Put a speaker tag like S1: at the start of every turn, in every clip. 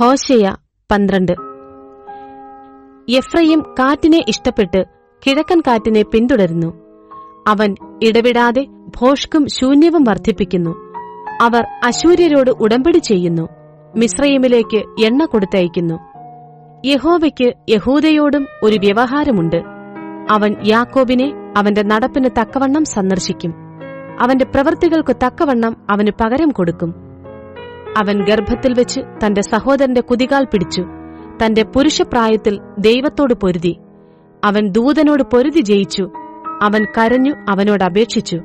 S1: Hosea 12. Ephraim കാറ്റിനെ ഇഷ്ടപ്പെട്ട് കിഴക്കൻ കാറ്റിനെ പിന്തുടരുന്നു. അവൻ ഇടവിടാതെ ഭോഷ്കും ശൂന്യവും വർദ്ധിപ്പിക്കുന്നു. അവർ അശൂര്യരോട് ഉടമ്പടി ചെയ്യുന്നു, മിസ്രയീമിലേക്ക് എണ്ണ കൊടുത്തയക്കുന്നു. യഹോവയ്ക്ക് യഹൂദയോടും ഒരു വ്യവഹാരമുണ്ട്. അവൻ യാക്കോബിനെ അവന്റെ നടപ്പിന് തക്കവണ്ണം സന്ദർശിക്കും, അവന്റെ പ്രവൃത്തികൾക്കു തക്കവണ്ണം അവന് പകരം കൊടുക്കും. അവൻ ഗർഭത്തിൽ വെച്ച് തന്റെ സഹോദരന്റെ കുതികാൽ പിടിച്ചു, തന്റെ പുരുഷപ്രായത്തിൽ ദൈവത്തോട് പൊരുതി. അവൻ ദൂതനോട് പൊരുതി ജയിച്ചു. അവൻ കരഞ്ഞു അവനോട് അപേക്ഷിച്ചു.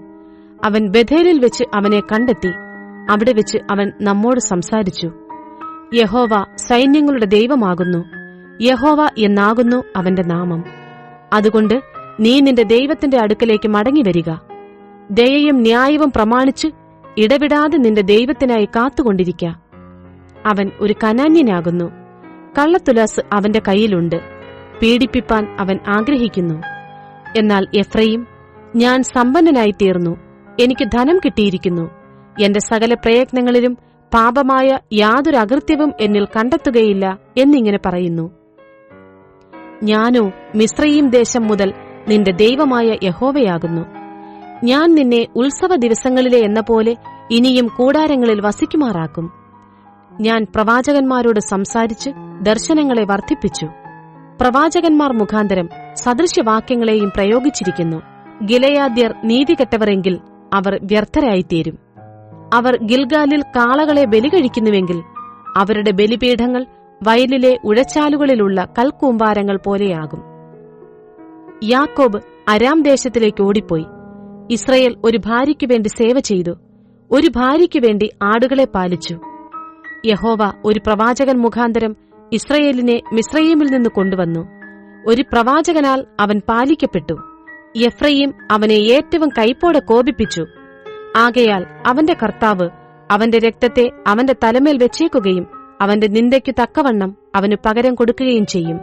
S1: അവൻ ബഥേലിൽ വെച്ച് അവനെ കണ്ടെത്തി. അവിടെ വെച്ച് അവൻ നമ്മോട് സംസാരിച്ചു. യഹോവ സൈന്യങ്ങളുടെ ദൈവമാകുന്നു, യഹോവ എന്നാകുന്നു അവന്റെ നാമം. അതുകൊണ്ട് നീ നിന്റെ ദൈവത്തിന്റെ അടുക്കലേക്ക് മടങ്ങിവരിക. ദയയും ന്യായവും പ്രമാണിച്ച് ഇടവിടാതെ നിന്റെ ദൈവത്തിനായി കാത്തുകൊണ്ടിരിക്ക. അവൻ ഒരു കനാന്യനാകുന്നു, കള്ളത്തുലാസ് അവന്റെ കയ്യിലുണ്ട്, പീഡിപ്പിപ്പാൻ അവൻ ആഗ്രഹിക്കുന്നു. എന്നാൽ എഫ്രയീം, ഞാൻ സമ്പന്നനായി തീർന്നു, എനിക്ക് ധനം കിട്ടിയിരിക്കുന്നു, എന്റെ സകല പ്രയത്നങ്ങളിലും പാപമായ യാതൊരു അകൃത്യവും എന്നിൽ കണ്ടെത്തുകയില്ല എന്നിങ്ങനെ പറയുന്നു. ഞാനോ മിസ്രയീം ദേശം മുതൽ നിന്റെ ദൈവമായ യഹോവയാകുന്നു. ഞാൻ നിന്നെ ഉത്സവ ദിവസങ്ങളിലെ എന്ന പോലെ ഇനിയും കൂടാരങ്ങളിൽ വസിക്കുമാറാക്കും. ഞാൻ പ്രവാചകന്മാരോട് സംസാരിച്ച് ദർശനങ്ങളെ വർദ്ധിപ്പിച്ചു. പ്രവാചകന്മാർ മുഖാന്തരം സദൃശ്യവാക്യങ്ങളെയും പ്രയോഗിച്ചിരിക്കുന്നു. ഗിലെയാദ്യർ നീതികെട്ടവരെങ്കിൽ അവർ വ്യർത്ഥരായിത്തീരും. അവർ ഗിൽഗാലിൽ കാളകളെ ബലി കഴിക്കുന്നുവെങ്കിൽ അവരുടെ ബലിപീഠങ്ങൾ വയലിലെ ഉഴച്ചാലുകളിലുള്ള കൽക്കൂമ്പാരങ്ങൾ പോലെയാകും. യാക്കോബ് അരാം ദേശത്തിലേക്ക് ഓടിപ്പോയി. ഇസ്രയേൽ ഒരു ഭാര്യയ്ക്കു വേണ്ടി സേവ ചെയ്തു, ഒരു ഭാര്യയ്ക്കു വേണ്ടി ആടുകളെ പാലിച്ചു. യഹോവ ഒരു പ്രവാചകൻ മുഖാന്തരം ഇസ്രയേലിനെ മിസ്രയീമിൽ നിന്ന് കൊണ്ടുവന്നു. ഒരു പ്രവാചകനാൽ അവൻ പാലിക്കപ്പെട്ടു. എഫ്രയീം അവനെ ഏറ്റവും കൈപ്പോടെ കോപിപ്പിച്ചു. ആകയാൽ അവന്റെ കർത്താവ് അവന്റെ രക്തത്തെ അവന്റെ തലമേൽ വെച്ചേക്കുകയും അവന്റെ നിന്ദയ്ക്കു തക്കവണ്ണം അവന് പകരം കൊടുക്കുകയും ചെയ്യും.